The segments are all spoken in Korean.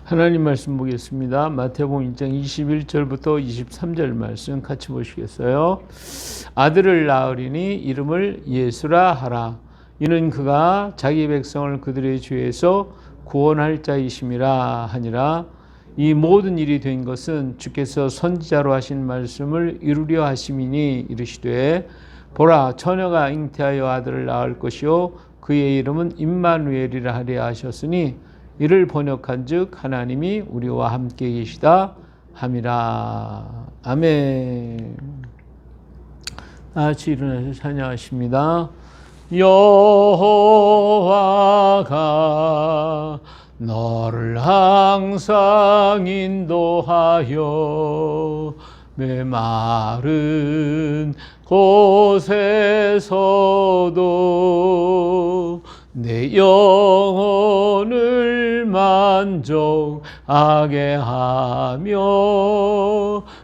하나님 말씀 보겠습니다. 마태복음 1장 21절부터 23절 말씀 같이 보시겠어요? 아들을 낳으리니 이름을 예수라 하라. 이는 그가 자기 백성을 그들의 죄에서 구원할 자이심이라 하니라. 이 모든 일이 된 것은 주께서 선지자로 하신 말씀을 이루려 하심이니 이르시되 보라 처녀가 잉태하여 아들을 낳을 것이요 그의 이름은 임마누엘이라 하려 하셨으니 이를 번역한즉 하나님이 우리와 함께 계시다 함이라. 아멘. 같이 일어나서 찬양하십니다. 여호와가 너를 항상 인도하여 메마른 곳에서도 내 영혼을 만족하게 하며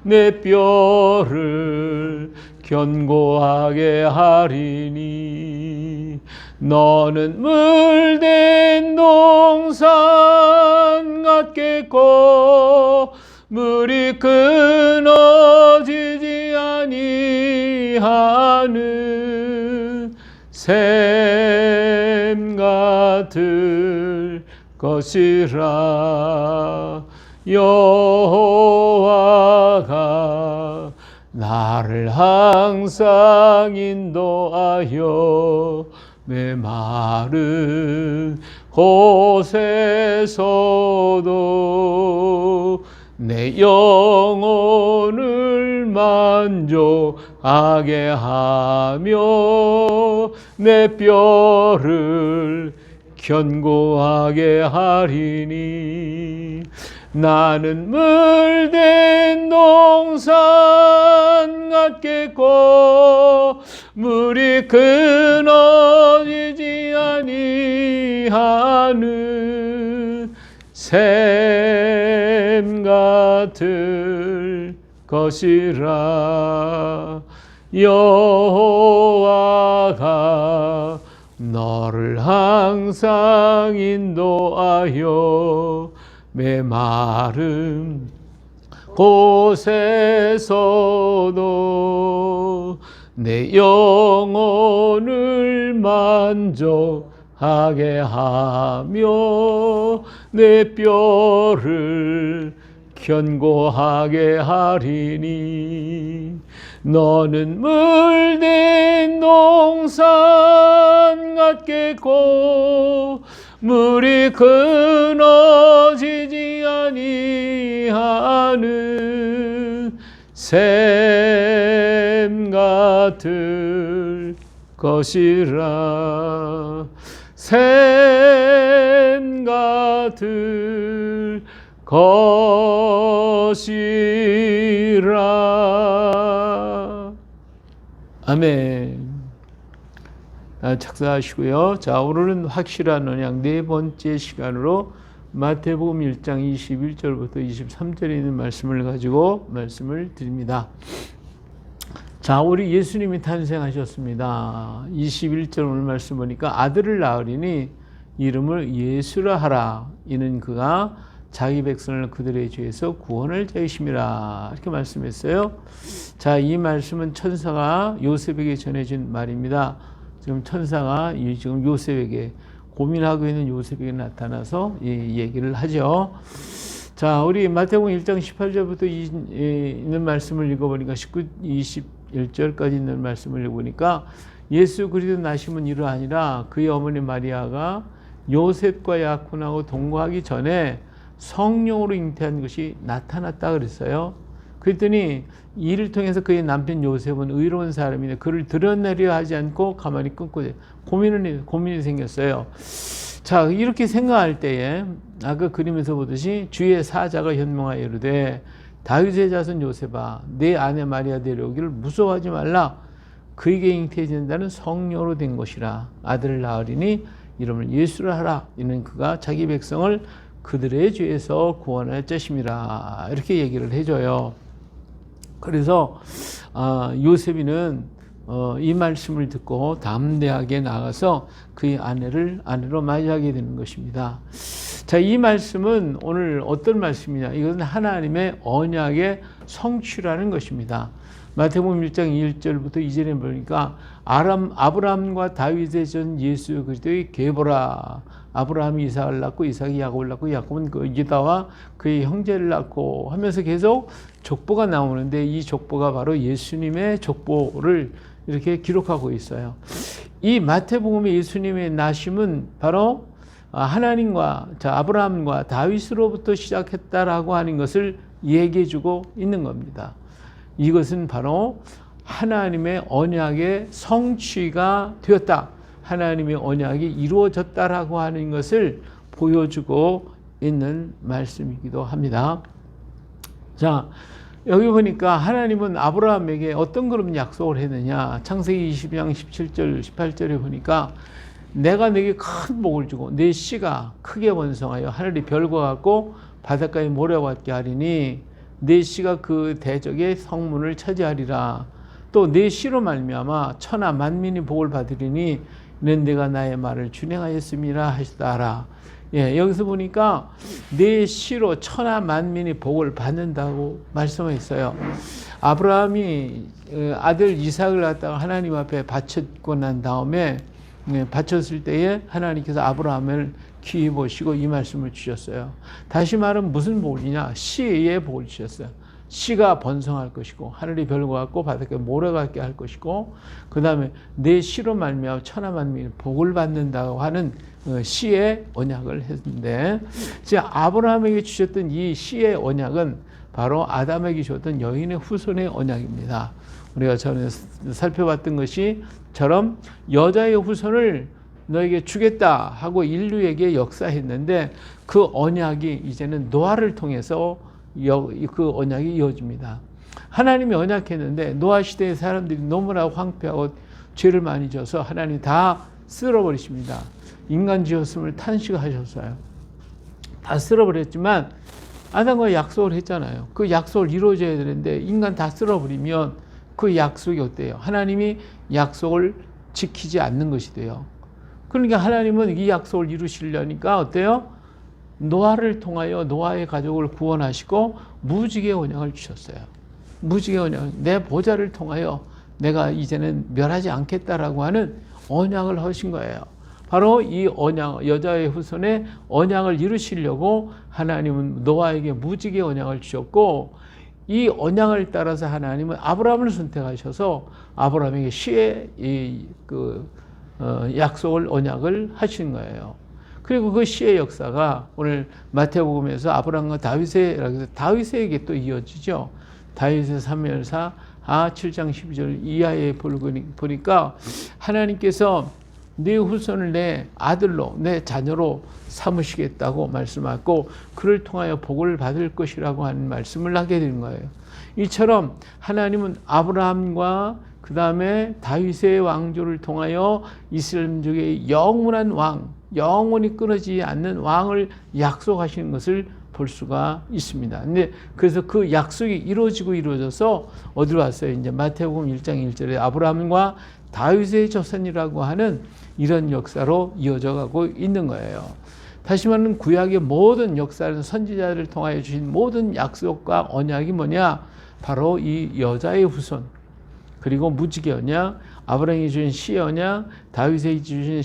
내 뼈를 견고하게 하리니 너는 물된 동산 같겠고 물이 끊어지지 아니하는 샘 같을 것이라. 여호와가 나를 항상 인도하여 메마른 곳에서도 내 영혼을 만족하게 하며 내 뼈를 견고하게 하리니 나는 물된 동산 같겠고 물이 끊어지지 아니하는 샘 같을 것이라. 여호와가 너를 항상 인도하여 메마른 곳에서도 내 영혼을 만족하게 하며 내 뼈를 견고하게 하리니 너는 물된 동산 같겠고 물이 끊어지지 아니하는 샘 같을 것이라. 샘 같을 것이라. 아멘. 착사하시고요. 자, 오늘은 확실한 언약 네 번째 시간으로 마태복음 1장 21절부터 23절에 있는 말씀을 가지고 말씀을 드립니다. 자, 우리 예수님이 탄생하셨습니다. 21절 오늘 말씀 보니까 아들을 낳으리니 이름을 예수라 하라. 이는 그가 자기 백성을 그들의 죄에서 구원할 자이심이라. 이렇게 말씀했어요. 자, 이 말씀은 천사가 요셉에게 전해진 말입니다. 지금 천사가 지금 요셉에게 고민하고 있는 요셉에게 나타나서 이 얘기를 하죠. 자, 우리 마태복음 1장 18절부터 있는 말씀을 읽어보니까 21절까지 있는 말씀을 읽어보니까 예수 그리스도 나심은 이러하니라. 그의 어머니 마리아가 요셉과 약혼하고 동거하기 전에 성령으로 잉태한 것이 나타났다 그랬어요. 그랬더니 이를 통해서 그의 남편 요셉은 의로운 사람인데 그를 드러내려 하지 않고 가만히 끊고 고민이 생겼어요. 자, 이렇게 생각할 때에 아까 그림에서 보듯이 주의 사자가 현몽하여 이르되 다윗의 자손 요셉아 내 아내 마리아 데려오기를 무서워하지 말라. 그에게 잉태된다는 성령으로 된 것이라. 아들을 낳으리니 이름을 예수라 하라. 이는 그가 자기 백성을 그들의 죄에서 구원할 자심이라. 이렇게 얘기를 해줘요. 그래서 요셉이는 이 말씀을 듣고 담대하게 나가서 그의 아내를 아내로 맞이하게 되는 것입니다. 자, 이 말씀은 오늘 어떤 말씀이냐? 이것은 하나님의 언약의 성취라는 것입니다. 마태복음 1장 1절부터 2절에 보니까 아브라함과 다윗의 전 예수 그리스도의 계보라. 아브라함이 이삭을 낳고 이삭이 야곱을 낳고 야곱은 그 유다와 그의 형제를 낳고 하면서 계속 족보가 나오는데 이 족보가 바로 예수님의 족보를 이렇게 기록하고 있어요. 이 마태복음의 예수님의 나심은 바로 하나님과 아브라함과 다윗으로부터 시작했다라고 하는 것을 얘기해주고 있는 겁니다. 이것은 바로 하나님의 언약의 성취가 되었다. 하나님의 언약이 이루어졌다라고 하는 것을 보여주고 있는 말씀이기도 합니다. 자, 여기 보니까 하나님은 아브라함에게 어떤 그런 약속을 했느냐. 창세기 20장 17절 18절에 보니까 내가 네게 큰 복을 주고 네 씨가 크게 번성하여 하늘의 별과 같고 바닷가의 모래와 같게 하리니 네 씨가 그 대적의 성문을 차지하리라. 또 네 씨로 말미암아 천하 만민이 복을 받으리니 이는 내가 나의 말을 준행하였음이라 하시다라. 예, 여기서 보니까 네 씨로 천하 만민이 복을 받는다고 말씀했어요. 아브라함이 아들 이삭을 갖다가 하나님 앞에 바쳤고 난 다음에 바쳤을 때에 하나님께서 아브라함을 귀히 보시고 이 말씀을 주셨어요. 다시 말하면 무슨 복이냐? 씨의 복을 주셨어요. 씨가 번성할 것이고 하늘이 별과 같고 바닷가에 모래가 같게 할 것이고 그 다음에 내 씨로 말미암아 천하 만민이 복을 받는다고 하는 씨의 언약을 했는데 이제 아브라함에게 주셨던 이 씨의 언약은 바로 아담에게 주었던 여인의 후손의 언약입니다. 우리가 전에 살펴봤던 것이처럼 여자의 후손을 너에게 주겠다 하고 인류에게 역사했는데 그 언약이 이제는 노아를 통해서 그 언약이 이어집니다. 하나님이 언약했는데 노아 시대의 사람들이 너무나 황폐하고 죄를 많이 져서 하나님이 다 쓸어버리십니다. 인간 지었음을 탄식하셨어요. 다 쓸어버렸지만 아담과 약속을 했잖아요. 그 약속을 이루어져야 되는데 인간 다 쓸어버리면 그 약속이 어때요? 하나님이 약속을 지키지 않는 것이 돼요. 그러니까 하나님은 이 약속을 이루시려니까 어때요? 노아를 통하여 노아의 가족을 구원하시고 무지개 언약을 주셨어요. 무지개 언약, 내 보좌를 통하여 내가 이제는 멸하지 않겠다라고 하는 언약을 하신 거예요. 바로 이 언약, 여자의 후손의 언약을 이루시려고 하나님은 노아에게 무지개 언약을 주셨고 이 언약을 따라서 하나님은 아브라함을 선택하셔서 아브라함에게 씨의 약속을 언약을 하신 거예요. 그리고 그 씨의 역사가 오늘 마태복음에서 아브라함과 다윗에게 또 이어지죠. 다윗의 사무엘사 7장 12절 이하에 보니까 하나님께서 네 후손을 내 아들로 내 자녀로 삼으시겠다고 말씀하고 그를 통하여 복을 받을 것이라고 하는 말씀을 하게 된 거예요. 이처럼 하나님은 아브라함과 그 다음에 다윗의 왕조를 통하여 이스라엘 민족의 영원한 왕, 영원히 끊어지지 않는 왕을 약속하시는 것을 볼 수가 있습니다. 근데 그래서 그 약속이 이루어져서 어디로 왔어요? 이제 마태복음 1장 1절에 아브라함과 다윗의 조선이라고 하는 이런 역사로 이어져 가고 있는 거예요. 다시 말하면 구약의 모든 역사에서 선지자들을 통하여 주신 모든 약속과 언약이 뭐냐? 바로 이 여자의 후손, 그리고 무지개 언약, 아브라함이 주신 씨의 언약, 다윗이 주신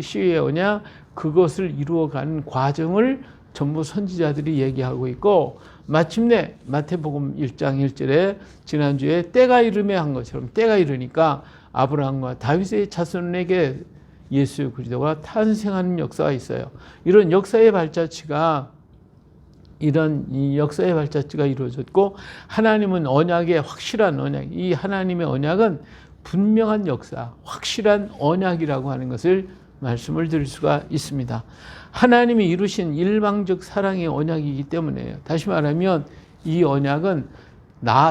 씨의 언약, 그것을 이루어가는 과정을 전부 선지자들이 얘기하고 있고 마침내 마태복음 1장 1절에 지난주에 때가 이르매 한 것처럼 때가 이르니까 아브라함과 다윗의 자손에게 예수 그리스도가 탄생하는 역사가 있어요. 이런 역사의 발자취가 이루어졌고 하나님은 언약의 확실한 언약, 이 하나님의 언약은 분명한 역사, 확실한 언약이라고 하는 것을 말씀을 드릴 수가 있습니다. 하나님이 이루신 일방적 사랑의 언약이기 때문에요. 다시 말하면 이 언약은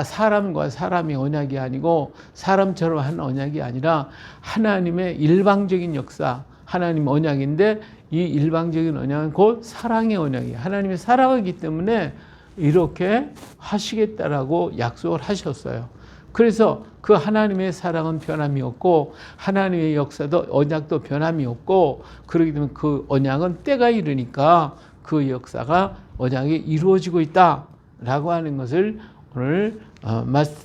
사람과 사람의 언약이 아니고 사람처럼 한 언약이 아니라 하나님의 일방적인 역사, 하나님 언약인데 이 일방적인 언약은 곧 사랑의 언약이에요. 하나님이 사랑하기 때문에 이렇게 하시겠다라고 약속을 하셨어요. 그래서 그 하나님의 사랑은 변함이 없고 하나님의 역사도 언약도 변함이 없고 그러기 때문에 그 언약은 때가 이르니까 그 역사가 언약이 이루어지고 있다라고 하는 것을 오늘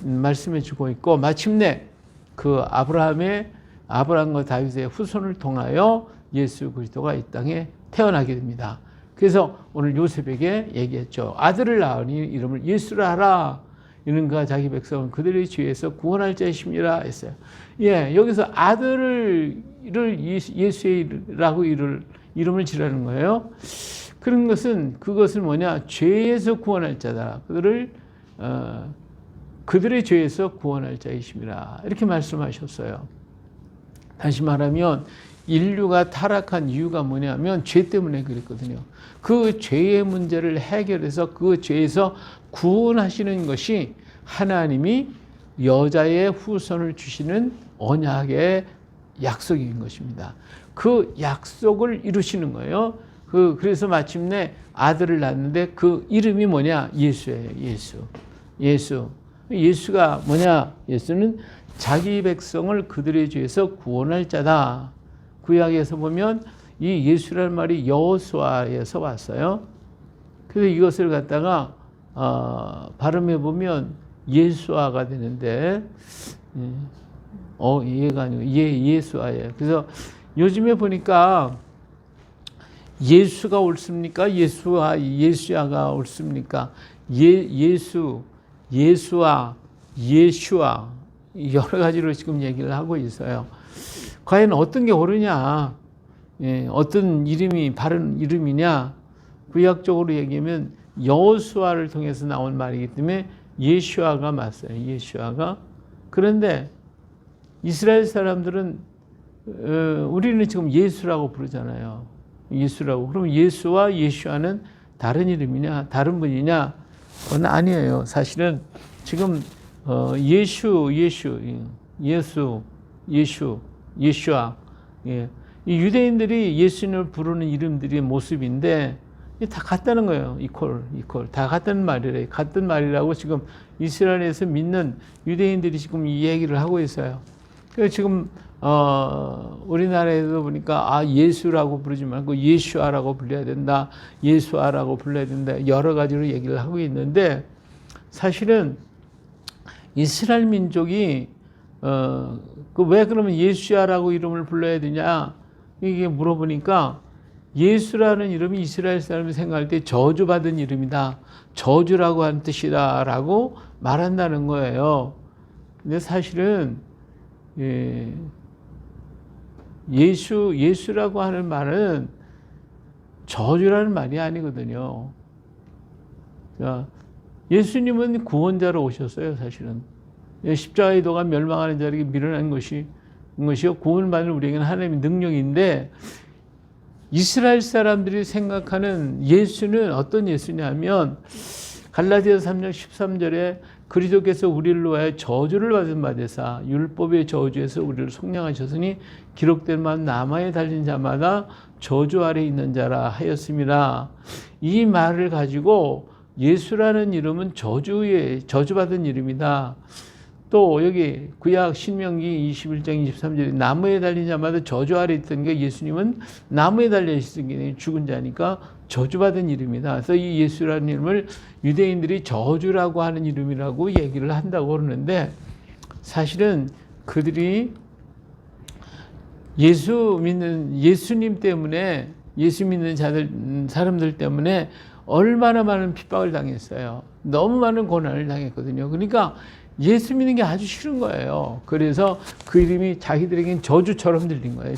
말씀해 주고 있고, 마침내 그 아브라함과 다윗의 후손을 통하여 예수 그리스도가 이 땅에 태어나게 됩니다. 그래서 오늘 요셉에게 얘기했죠. 아들을 낳으니 이름을 예수라 하라. 이는 그가 자기 백성을 그들의 죄에서 구원할 자이심이라 했어요. 예, 여기서 아들을 예수라고 이름을 지라는 거예요. 그런 것은 그것은 뭐냐? 죄에서 구원할 자다. 그들의 죄에서 구원할 자이심이라 이렇게 말씀하셨어요. 다시 말하면 인류가 타락한 이유가 뭐냐면 죄 때문에 그랬거든요. 그 죄의 문제를 해결해서 그 죄에서 구원하시는 것이 하나님이 여자의 후손을 주시는 언약의 약속인 것입니다. 그 약속을 이루시는 거예요. 그래서 마침내 아들을 낳는데 그 이름이 뭐냐? 예수예요. 예수가 뭐냐? 예수는 자기 백성을 그들의 죄에서 구원할 자다. 구약에서 보면 이 예수라는 말이 여호수아에서 왔어요. 그래서 이것을 갖다가 발음해 보면 예수아가 되는데 얘가 아니고 예수아예요. 그래서 요즘에 보니까 예수가 옳습니까? 예수아가 옳습니까? 예수아, 예슈아 여러 가지로 지금 얘기를 하고 있어요. 과연 어떤 게 옳으냐? 어떤 이름이 바른 이름이냐? 구약적으로 얘기하면 여호수아를 통해서 나온 말이기 때문에 예슈아가 맞아요. 예슈아가. 그런데 이스라엘 사람들은 우리는 지금 예수라고 부르잖아요. 예수라고. 그럼 예수와 예슈아는 다른 이름이냐? 다른 분이냐? 그건 아니에요. 사실은 지금 예슈아. 예. 이 유대인들이 예수님을 부르는 이름들의 모습인데 다 같다는 거예요. 이퀄. 다 같은 말이래. 같은 말이라고 지금 이스라엘에서 믿는 유대인들이 지금 이 얘기를 하고 있어요. 그래서 지금 우리나라에도 보니까 예수라고 부르지 말고 예슈아라고 불러야 된다. 예수아라고 불러야 된다. 여러 가지로 얘기를 하고 있는데 사실은 이스라엘 민족이 왜 그러면 예수아라고 이름을 불러야 되냐 이게 물어보니까 예수라는 이름이 이스라엘 사람이 생각할 때 저주받은 이름이다. 저주라고 하는 뜻이다라고 말한다는 거예요. 근데 사실은 예수라고 하는 말은 저주라는 말이 아니거든요. 예수님은 구원자로 오셨어요, 사실은. 십자가의 도가 멸망하는 자에게 밀어낸 것이요. 구원받는 우리에게는 하나님의 능력인데, 이스라엘 사람들이 생각하는 예수는 어떤 예수냐면, 갈라디아서 3장 13절에 그리스도께서 우리를 위하여 저주를 받은 바 되사 율법의 저주에서 우리를 속량하셨으니 기록된 바 나무에 달린 자마다 저주 아래 있는 자라 하였습니다. 이 말을 가지고 예수라는 이름은 저주받은 이름이다. 또 여기 구약 신명기 21장 23절에 나무에 달린 자마다 저주 아래 있던 게 예수님은 나무에 달려 있은 게 죽은 자니까 저주받은 이름이다. 그래서 이 예수라는 이름을 유대인들이 저주라고 하는 이름이라고 얘기를 한다고 그러는데 사실은 그들이 예수님 때문에 예수 믿는 사람들 때문에 얼마나 많은 핍박을 당했어요. 너무 많은 고난을 당했거든요. 그러니까 예수 믿는 게 아주 싫은 거예요. 그래서 그 이름이 자기들에게는 저주처럼 들린 거예요.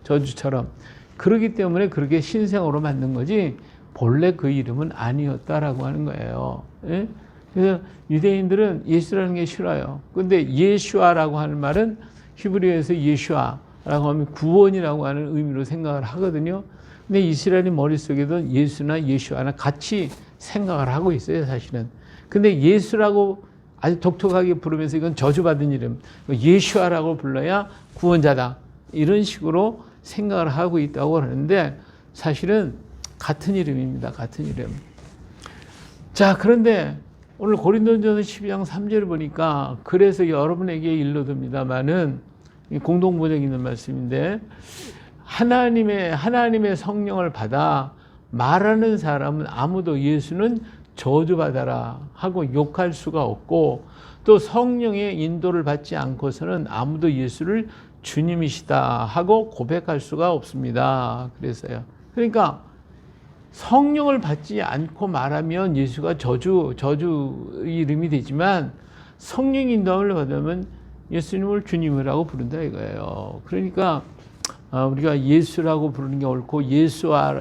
저주처럼. 그렇기 때문에 그렇게 신생으로 만든 거지 본래 그 이름은 아니었다라고 하는 거예요. 예? 그래서 유대인들은 예수라는 게 싫어요. 그런데 예슈아라고 하는 말은 히브리어에서 예슈아라고 하면 구원이라고 하는 의미로 생각을 하거든요. 근데 이스라엘의 머릿속에도 예수나 예슈아나 같이 생각을 하고 있어요, 사실은. 근데 예수라고 아주 독특하게 부르면서 이건 저주받은 이름, 예슈아라고 불러야 구원자다. 이런 식으로 생각을 하고 있다고 하는데 사실은 같은 이름입니다. 같은 이름. 자, 그런데 오늘 고린도전서 12장 3절을 보니까 그래서 여러분에게 일러듭니다마는 공동 번역 있는 말씀인데 하나님의 성령을 받아 말하는 사람은 아무도 예수는 저주받아라 하고 욕할 수가 없고, 또 성령의 인도를 받지 않고서는 아무도 예수를 주님이시다 하고 고백할 수가 없습니다. 그래서요. 그러니까 성령을 받지 않고 말하면 예수가 저주 이름이 되지만, 성령 인도를 받으면 예수님을 주님이라고 부른다 이거예요. 그러니까 우리가 예수라고 부르는 게 옳고, 예수아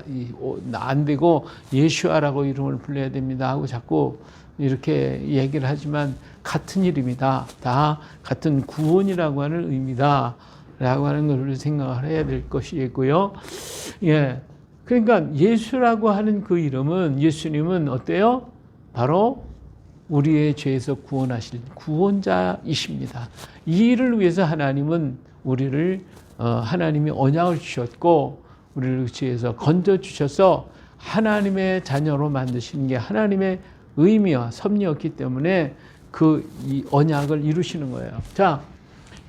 안 되고 예수아라고 이름을 불러야 됩니다 하고 자꾸 이렇게 얘기를 하지만, 같은 이름이다, 다 같은 구원이라고 하는 의미다 라고 하는 것을 생각을 해야 될 것이고요. 예, 그러니까 예수라고 하는 그 이름은, 예수님은 어때요? 바로 우리의 죄에서 구원하실 구원자이십니다. 이 일을 위해서 하나님은 우리를 하나님이 언약을 주셨고, 우리를 죄에서 건져 주셔서 하나님의 자녀로 만드시는 게 하나님의 의미와 섭리였기 때문에 이 언약을 이루시는 거예요. 자,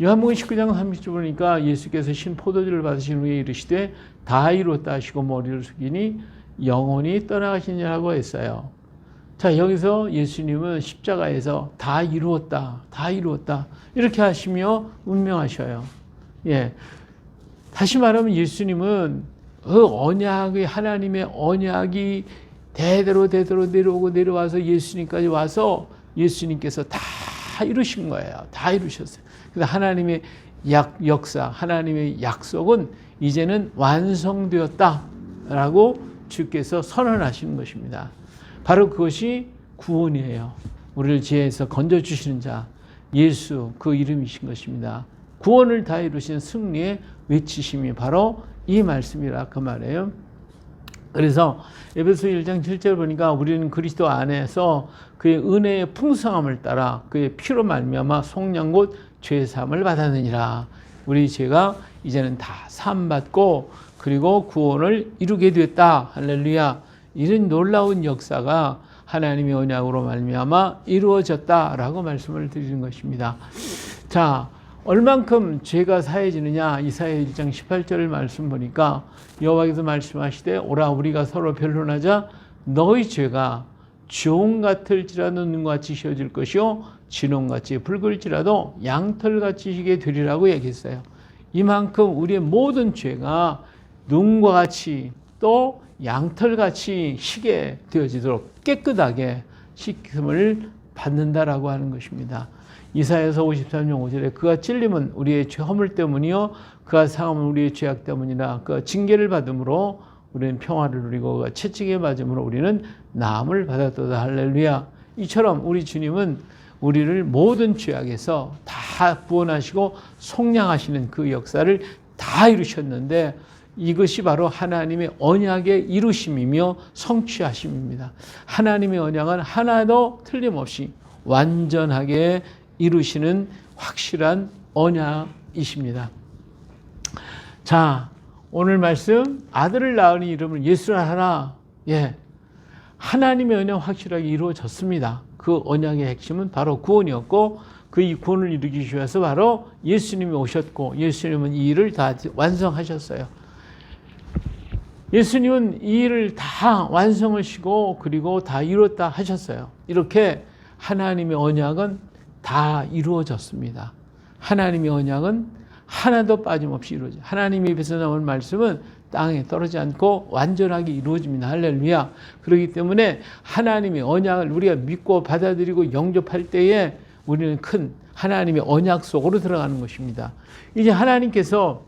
요한복음 19장 30절 보니까 예수께서 신 포도주를 받으신 후에 이르시되 다 이루었다 하시고 머리를 숙이니 영혼이 떠나가시니라고 했어요. 자, 여기서 예수님은 십자가에서 다 이루었다, 다 이루었다 이렇게 하시며 운명하셔요. 예, 다시 말하면 예수님은 그 언약의, 하나님의 언약이 대대로 내려오고 내려와서 예수님까지 와서 예수님께서 다 이루신 거예요. 다 이루셨어요. 그래서 하나님의 역사, 하나님의 약속은 이제는 완성되었다라고 주께서 선언하시는 것입니다. 바로 그것이 구원이에요. 우리를 죄에서 건져주시는 자, 예수, 그 이름이신 것입니다. 구원을 다 이루신 승리의 외치심이 바로 이 말씀이라 그 말이에요. 그래서 에베소 1장 7절 보니까 우리는 그리스도 안에서 그의 은혜의 풍성함을 따라 그의 피로 말미암아 속량 곧 죄 사함을 받았느니라. 우리 죄가 이제는 다 사함 받고 그리고 구원을 이루게 됐다. 할렐루야. 이런 놀라운 역사가 하나님의 언약으로 말미암아 이루어졌다라고 말씀을 드리는 것입니다. 자, 얼만큼 죄가 사해지느냐, 이사야 1장 18절 말씀 보니까 여호와께서 말씀하시되 오라 우리가 서로 변론하자. 너희 죄가 주홍 같을지라도 눈같이 휘어질 것이요 진홍같이 붉을지라도 양털같이 희게 되리라고 얘기했어요. 이만큼 우리의 모든 죄가 눈과 같이 또 양털같이 희게 되어지도록 깨끗하게 씻김을 받는다라고 하는 것입니다. 이사야서 53장 5절에 그가 찔림은 우리의 죄 허물 때문이요 그가 상함은 우리의 죄악 때문이라. 그가 징계를 받음으로 우리는 평화를 누리고 그가 채찍에 맞음으로 우리는 나음을 받았도다. 할렐루야. 이처럼 우리 주님은 우리를 모든 죄악에서 다 구원하시고 속량하시는 그 역사를 다 이루셨는데, 이것이 바로 하나님의 언약의 이루심이며 성취하심입니다. 하나님의 언약은 하나도 틀림없이 완전하게 이루시는 확실한 언약이십니다. 자, 오늘 말씀, 아들을 낳으니 이름을 예수라 하라. 예, 하나님의 언약 확실하게 이루어졌습니다. 그 언약의 핵심은 바로 구원이었고, 그 이 구원을 이루기 위해서 바로 예수님이 오셨고, 예수님은 이 일을 다 완성하셨어요. 예수님은 이 일을 다 완성을 시고 그리고 다 이뤘다 하셨어요. 이렇게 하나님의 언약은 다 이루어졌습니다. 하나님의 언약은 하나도 빠짐없이 이루어져요. 하나님의 입에서 나온 말씀은 땅에 떨어지지 않고 완전하게 이루어집니다. 할렐루야. 그렇기 때문에 하나님의 언약을 우리가 믿고 받아들이고 영접할 때에 우리는 큰 하나님의 언약 속으로 들어가는 것입니다. 이제 하나님께서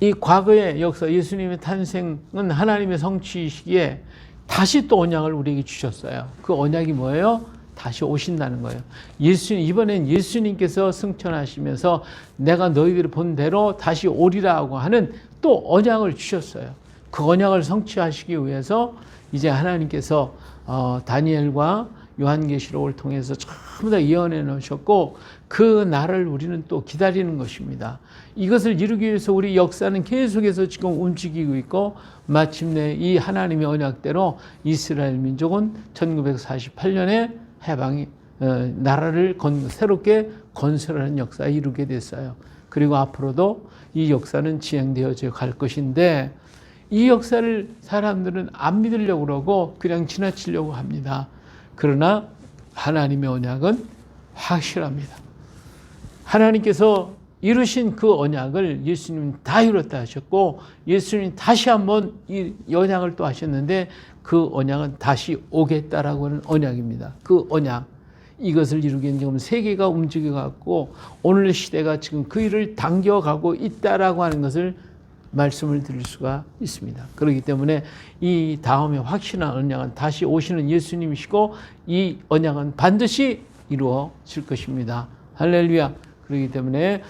이 과거의 역사, 예수님의 탄생은 하나님의 성취이시기에 다시 또 언약을 우리에게 주셨어요. 그 언약이 뭐예요? 다시 오신다는 거예요. 이번엔 예수님께서 승천하시면서 내가 너희들이 본 대로 다시 오리라고 하는 또 언약을 주셨어요. 그 언약을 성취하시기 위해서 이제 하나님께서 다니엘과 요한계시록을 통해서 전부 다 예언해 놓으셨고, 그 날을 우리는 또 기다리는 것입니다. 이것을 이루기 위해서 우리 역사는 계속해서 지금 움직이고 있고, 마침내 이 하나님의 언약대로 이스라엘 민족은 1948년에 해방이 나라를 새롭게 건설하는 역사에 이루게 됐어요. 그리고 앞으로도 이 역사는 진행되어져 갈 것인데, 이 역사를 사람들은 안 믿으려고 그러고 그냥 지나치려고 합니다. 그러나 하나님의 언약은 확실합니다. 하나님께서 이루신 그 언약을 예수님은 다 이뤘다 하셨고, 예수님이 다시 한번 이 언약을 또 하셨는데, 그 언약은 다시 오겠다라고 하는 언약입니다. 그 언약, 이것을 이루기 위해 지금 세계가 움직여갖고 오늘 시대가 지금 그 일을 당겨가고 있다라고 하는 것을 말씀을 드릴 수가 있습니다. 그렇기 때문에 이 다음에 확신한 언약은 다시 오시는 예수님이시고, 이 언약은 반드시 이루어질 것입니다. 할렐루야. 그렇기 때문에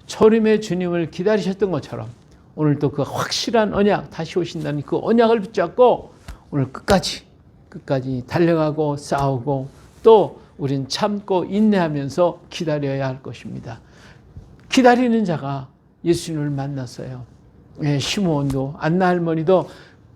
초림의 주님을 기다리셨던 것처럼 오늘 또 그 확실한 언약, 다시 오신다는 그 언약을 붙잡고 오늘 끝까지 달려가고 싸우고, 또 우린 참고 인내하면서 기다려야 할 것입니다. 기다리는 자가 예수님을 만났어요. 시므온도, 안나 할머니도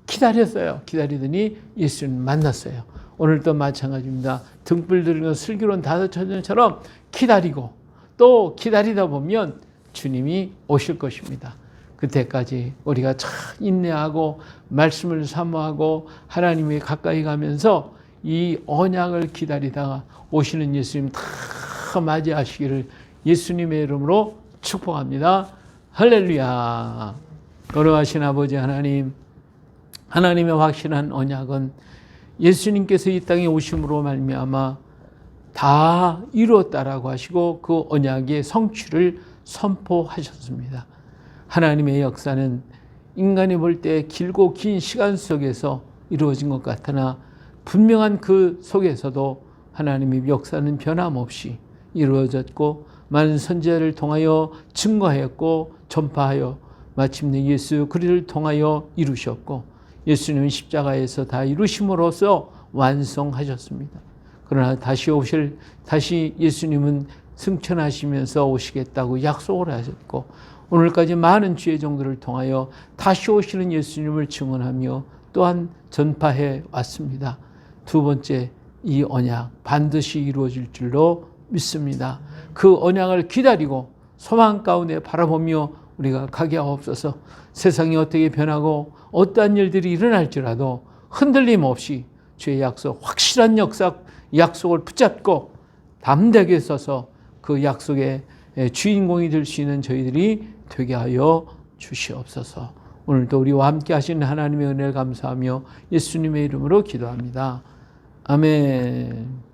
기다렸어요. 기다리더니 예수님을 만났어요. 오늘도 마찬가지입니다. 등불 들고 슬기로운 다섯 처녀처럼 기다리고 또 기다리다 보면 주님이 오실 것입니다. 그때까지 우리가 참 인내하고 말씀을 사모하고 하나님에 가까이 가면서 이 언약을 기다리다가 오시는 예수님 다 맞이하시기를 예수님의 이름으로 축복합니다. 할렐루야. 거룩하신 아버지 하나님, 하나님의 확실한 언약은 예수님께서 이 땅에 오심으로 말미암아 다 이루었다라고 하시고 그 언약의 성취를 선포하셨습니다. 하나님의 역사는 인간이 볼 때 길고 긴 시간 속에서 이루어진 것 같으나 분명한 그 속에서도 하나님의 역사는 변함없이 이루어졌고, 많은 선지자를 통하여 증거하였고 전파하여 마침내 예수 그리스도를 통하여 이루셨고, 예수님은 십자가에서 다 이루심으로써 완성하셨습니다. 그러나 다시 예수님은 승천하시면서 오시겠다고 약속을 하셨고, 오늘까지 많은 주의 종들을 통하여 다시 오시는 예수님을 증언하며 또한 전파해 왔습니다. 두 번째, 이 언약 반드시 이루어질 줄로 믿습니다. 그 언약을 기다리고 소망 가운데 바라보며 우리가 가게 하옵소서. 세상이 어떻게 변하고 어떠한 일들이 일어날지라도 흔들림 없이 주의 약속, 확실한 약속을 붙잡고 담대하게 서서 그 약속의 주인공이 될 수 있는 저희들이 되게 하여 주시옵소서. 오늘도 우리와 함께 하시는 하나님의 은혜를 감사하며 예수님의 이름으로 기도합니다. 아멘.